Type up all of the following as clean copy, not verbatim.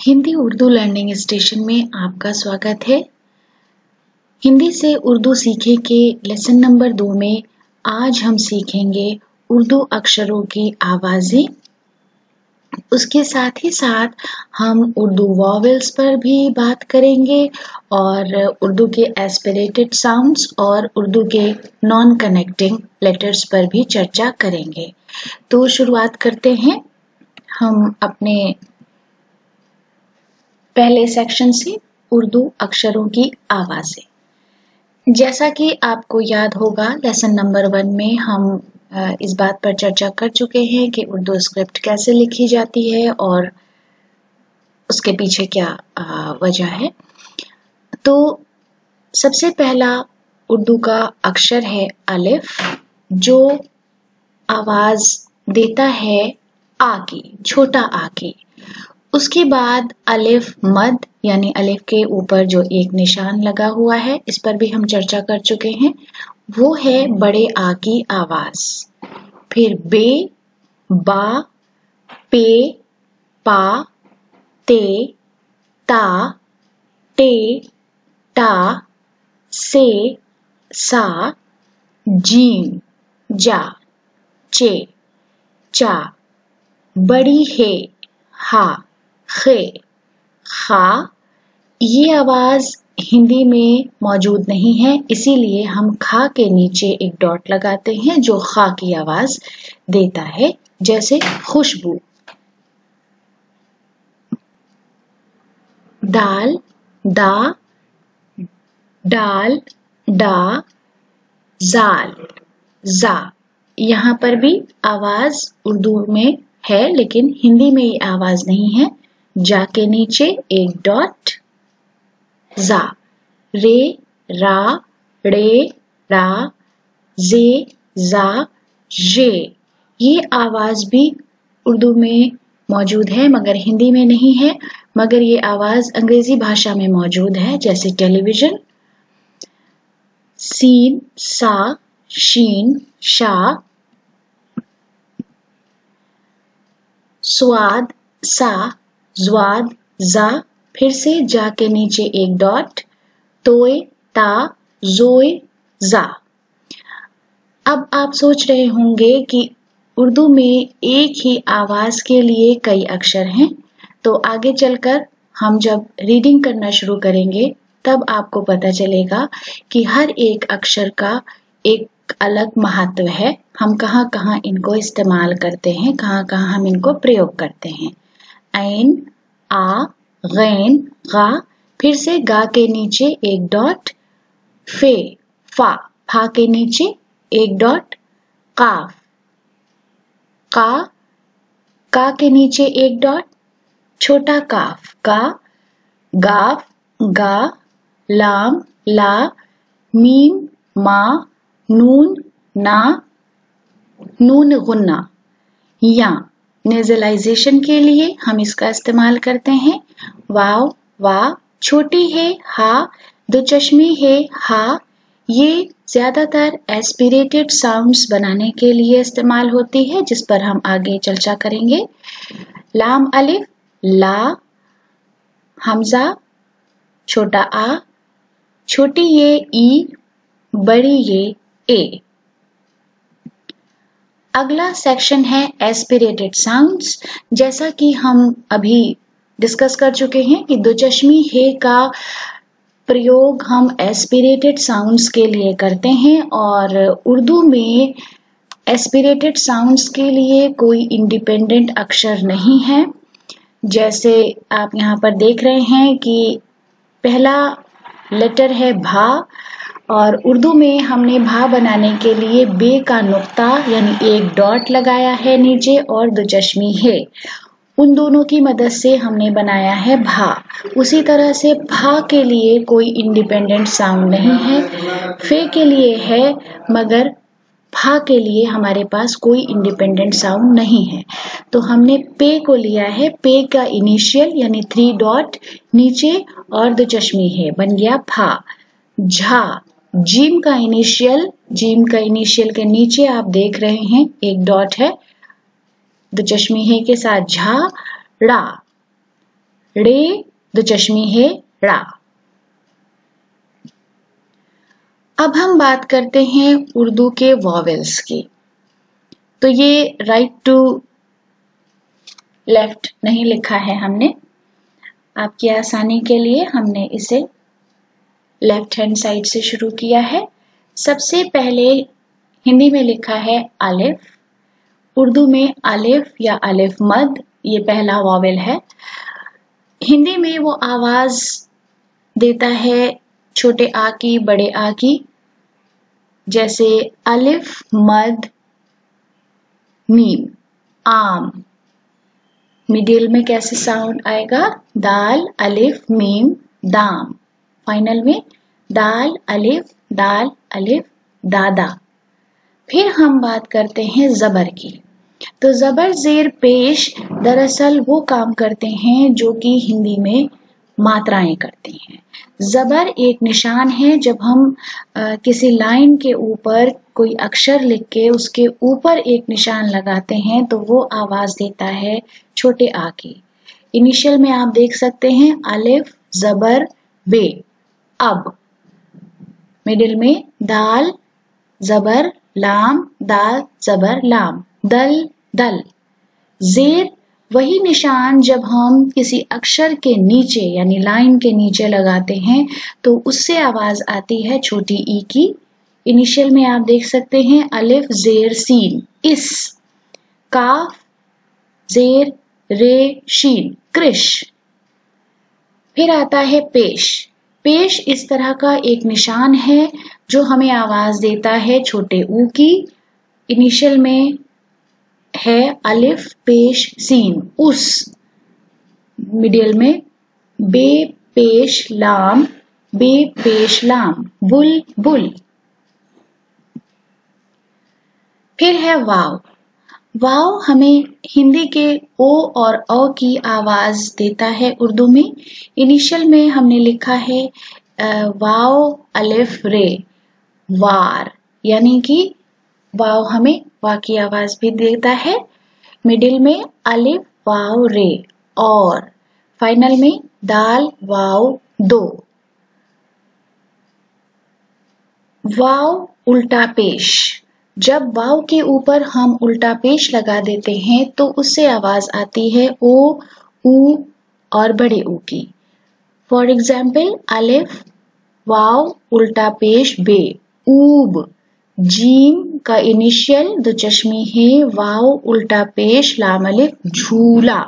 Hindi Urdu learning station में आपका स्वागत है। हिंदी से उर्दू सीखे के लेसन नंबर 2 में आज हम सीखेंगे उर्दू अक्षरों की आवाजें। उसके साथ ही साथ हम उर्दू वॉवेल्स पर भी बात करेंगे और उर्दू के एस्पिरेटेड साउंड्स और उर्दू के नॉन कनेक्टिंग लेटर्स पर भी चर्चा करेंगे। तो शुरुआत करते हैं हम अपने पहले सेक्शन से, उर्दू अक्षरों की आवाजें। जैसा कि आपको याद होगा, लेसन नंबर 1 में हम इस बात पर चर्चा कर चुके हैं कि उर्दू स्क्रिप्ट कैसे लिखी जाती है और उसके पीछे क्या वजह है। तो सबसे पहला उर्दू का अक्षर है अलिफ, जो आवाज देता है आ की, छोटा आ की। उसके बाद अलिफ मद, यानी अलिफ के ऊपर जो एक निशान लगा हुआ है, इस पर भी हम चर्चा कर चुके हैं, वो है बड़े आ की आवाज। फिर बे, बा, पे, पा, ते, ता, टे, टा, से, सा, जीम, जा, चे, चा, बड़ी है, हा, खे, खा। ये आवाज हिंदी में मौजूद नहीं है, इसीलिए हम खा के नीचे एक डॉट लगाते हैं जो खा की आवाज देता है, जैसे खुशबू। दाल, दा, डाल, डा, जाल, जा। यहाँ पर भी आवाज उर्दू में है, लेकिन हिंदी में ये आवाज नहीं है। जा के नीचे एक डॉट, जा। रे, रा, रे, रा, जे, जा, जे। ये आवाज भी उर्दू में मौजूद है मगर हिंदी में नहीं है, मगर ये आवाज अंग्रेजी भाषा में मौजूद है, जैसे टेलीविजन। सीन, सा, शीन, शा। स्वाद, सा, ज्वाद, जा। फिर से जा के नीचे एक डॉट, तोए, ता, जोए, जा। अब आप सोच रहे होंगे कि उर्दू में एक ही आवाज के लिए कई अक्षर हैं, तो आगे चलकर हम जब रीडिंग करना शुरू करेंगे तब आपको पता चलेगा कि हर एक अक्षर का एक अलग महत्व है। हम कहाँ कहाँ इनको इस्तेमाल करते हैं, कहाँ कहाँ हम इनको प्रयोग करते हैं। ऐन, आ, गैन, गा। फिर से गा के नीचे एक डॉट, फे, फा। फा के नीचे एक डॉट, काफ, का। का के नीचे एक डॉट, छोटा काफ, का। गाफ, गा, लाम, ला, मीम, मा, नून, ना, नून गुन्ना। या नेजलाइजेशन के लिए हम इसका इस्तेमाल करते हैं। वाव, वा। छोटी है, हा। दो चश्मी है, हा। ये ज्यादातर एस्पिरेटेड साउंड्स बनाने के लिए इस्तेमाल होती है, जिस पर हम आगे चर्चा करेंगे। लाम अलिफ, ला। हमजा, छोटा आ। छोटी ये ई, बड़ी ये ए। अगला सेक्शन है एस्पिरेटेड साउंड्स। जैसा कि हम अभी डिस्कस कर चुके हैं कि दो चश्मी है का प्रयोग हम एस्पिरेटेड साउंड्स के लिए करते हैं, और उर्दू में एस्पिरेटेड साउंड्स के लिए कोई इंडिपेंडेंट अक्षर नहीं है। जैसे आप यहाँ पर देख रहे हैं कि पहला लेटर है भा, और उर्दू में हमने भा बनाने के लिए बे का नुक्ता यानी एक डॉट लगाया है नीचे, और दो चश्मी है, उन दोनों की मदद से हमने बनाया है भा। उसी तरह से भा के लिए कोई इंडिपेंडेंट साउंड नहीं है। फे के लिए है, मगर फा के लिए हमारे पास कोई इंडिपेंडेंट साउंड नहीं है। तो हमने पे को लिया है, पे का इनिशियल यानी 3 डॉट नीचे और दो चश्मी है, बन गया फा। झा, जीम का इनिशियल, जीम का इनिशियल के नीचे आप देख रहे हैं एक डॉट है, दो चश्मी है के साथ झा। रा, रे दो चश्मी है रा। अब हम बात करते हैं उर्दू के वॉवेल्स की। तो ये राइट टू लेफ्ट नहीं लिखा है हमने, आपकी आसानी के लिए हमने इसे लेफ्ट हैंड साइड से शुरू किया है। सबसे पहले हिंदी में लिखा है अलिफ, उर्दू में अलिफ या अलिफ मद, ये पहला वॉवेल है। हिंदी में वो आवाज देता है छोटे आ की, बड़े आ की, जैसे अलिफ मद मीम आम। मिडिल में कैसे साउंड आएगा, दाल अलिफ मीम दाम। फाइनल में दाल अलिफ दादा। फिर हम बात करते हैं जबर की। तो जबर जेर पेश दरअसल वो काम करते हैं जो कि हिंदी में मात्राएं करती हैं। जबर एक निशान है, जब हम किसी लाइन के ऊपर कोई अक्षर लिख के उसके ऊपर एक निशान लगाते हैं तो वो आवाज देता है छोटे आ की। इनिशियल में आप देख सकते हैं अलिफ जबर बे अब, मिडिल में दाल जबर लाम दाल जबर लाम दल दल। जेर वही निशान जब हम किसी अक्षर के नीचे यानी लाइन के नीचे लगाते हैं तो उससे आवाज आती है छोटी ई की। इनिशियल में आप देख सकते हैं अलिफ जेर सीन इस, काफ जेर रे शीन कृश। फिर आता है पेश। पेश इस तरह का एक निशान है जो हमें आवाज देता है छोटे ऊ की। इनिशियल में है अलिफ पेश सीन उस, मिडिल में बे पेश लाम बे पेश लाम बुल बुल। फिर है वाव। वाव हमें हिंदी के ओ और अ की आवाज देता है उर्दू में। इनिशियल में हमने लिखा है वाव अलिफ रे वार, यानी कि वाव हमें वा की आवाज भी देता है। मिडिल में अलिफ वाव रे और, फाइनल में दाल वाव दो। वाव उल्टा पेश। जब वाव के ऊपर हम उल्टा पेश लगा देते हैं तो उससे आवाज आती है ओ ऊ और बड़े ऊ की। फॉर एग्जाम्पल अलिफ वाव उल्टा पेश बे ऊब। जीम का इनिशियल दो चश्मी है वाव उल्टा पेश लाम अलिफ झूला।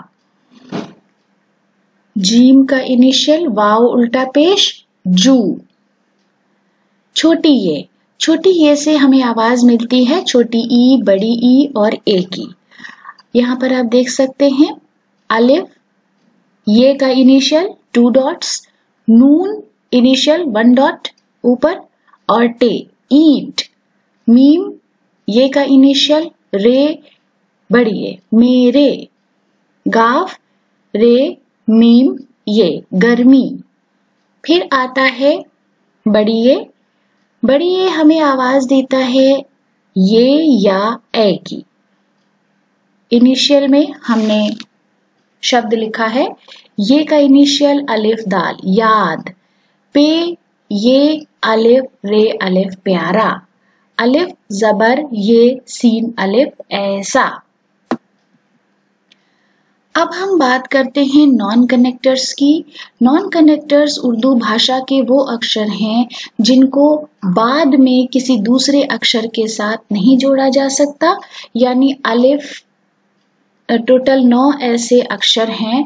जीम का इनिशियल वाव उल्टा पेश जू। छोटी ये। छोटी ये से हमें आवाज मिलती है छोटी ई, बड़ी ई और ए की। यहाँ पर आप देख सकते हैं अलिफ ये का इनिशियल 2 डॉट्स, नून इनिशियल 1 डॉट ऊपर और टे ईट। मीम ये का इनिशियल रे बड़ी ये मेरे। गाफ रे मीम ये गर्मी। फिर आता है बड़ी ये। बड़ी ये हमें आवाज देता है ये या ए की। इनिशियल में हमने शब्द लिखा है ये का इनिशियल अलिफ दाल याद। पे ये अलिफ रे अलिफ प्यारा। अलिफ जबर ये सीन अलिफ ऐसा। अब हम बात करते हैं नॉन कनेक्टर्स की। नॉन कनेक्टर्स उर्दू भाषा के वो अक्षर हैं जिनको बाद में किसी दूसरे अक्षर के साथ नहीं जोड़ा जा सकता, यानी अलिफ टोटल 9 ऐसे अक्षर हैं।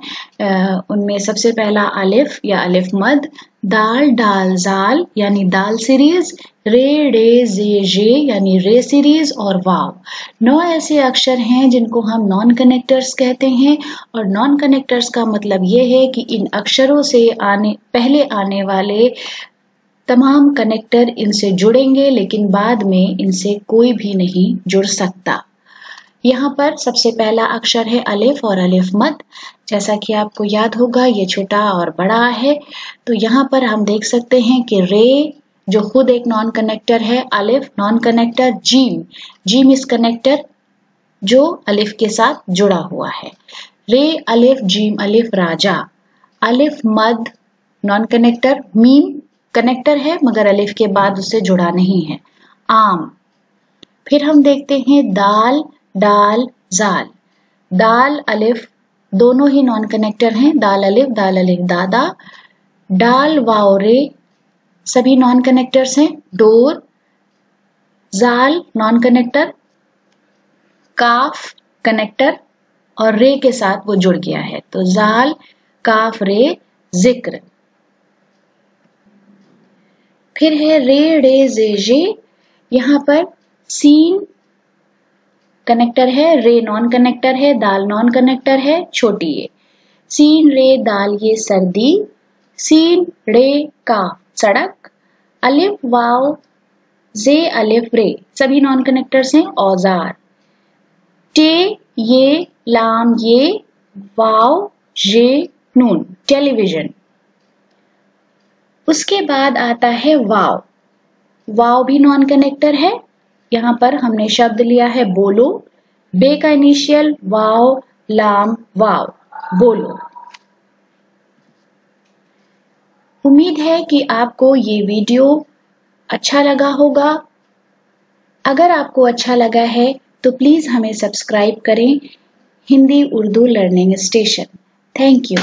उनमें सबसे पहला अलिफ या अलिफ मद, दाल डाल जाल यानी दाल सीरीज, रे डे जे जे यानी रे सीरीज और वाव। 9 ऐसे अक्षर हैं जिनको हम नॉन कनेक्टर्स कहते हैं। और नॉन कनेक्टर्स का मतलब ये है कि इन अक्षरों से पहले आने वाले तमाम कनेक्टर इनसे जुड़ेंगे लेकिन बाद में इनसे कोई भी नहीं जुड़ सकता। यहाँ पर सबसे पहला अक्षर है अलिफ और अलिफ मद। जैसा कि आपको याद होगा ये छोटा और बड़ा है। तो यहाँ पर हम देख सकते हैं कि रे जो खुद एक नॉन कनेक्टर है, अलिफ नॉन कनेक्टर, जीम जीम इस कनेक्टर जो अलिफ के साथ जुड़ा हुआ है। रे अलिफ जीम अलिफ राजा। अलिफ मद नॉन कनेक्टर, मीम कनेक्टर है मगर अलिफ के बाद उसे जुड़ा नहीं है, आम। फिर हम देखते हैं दाल, डाल, जाल। दाल अलिफ दोनों ही नॉन कनेक्टर हैं, दाल अलिफ दादा। डाल वाव रे सभी नॉन कनेक्टर्स हैं, डोर। जाल नॉन कनेक्टर, काफ कनेक्टर और रे के साथ वो जुड़ गया है, तो जाल काफ रे जिक्र। फिर है रे रे जे जे, यहां पर सीन कनेक्टर है, रे नॉन कनेक्टर है, दाल नॉन कनेक्टर है, छोटी ये। सीन रे दाल ये सर्दी, सीन रे का सड़क। अलिफ वाव जे अलिफ रे सभी नॉन कनेक्टर्स हैं, औजार। टे ये लाम ये वाव ये नून, टेलीविजन। उसके बाद आता है वाव। वाव भी नॉन कनेक्टर है, यहां पर हमने शब्द लिया है बोलो, बे का इनिशियल वाव लाम वाव, बोलो। उम्मीद है कि आपको ये वीडियो अच्छा लगा होगा। अगर आपको अच्छा लगा है तो प्लीज हमें सब्सक्राइब करें, Hindi Urdu learning station. Thank you.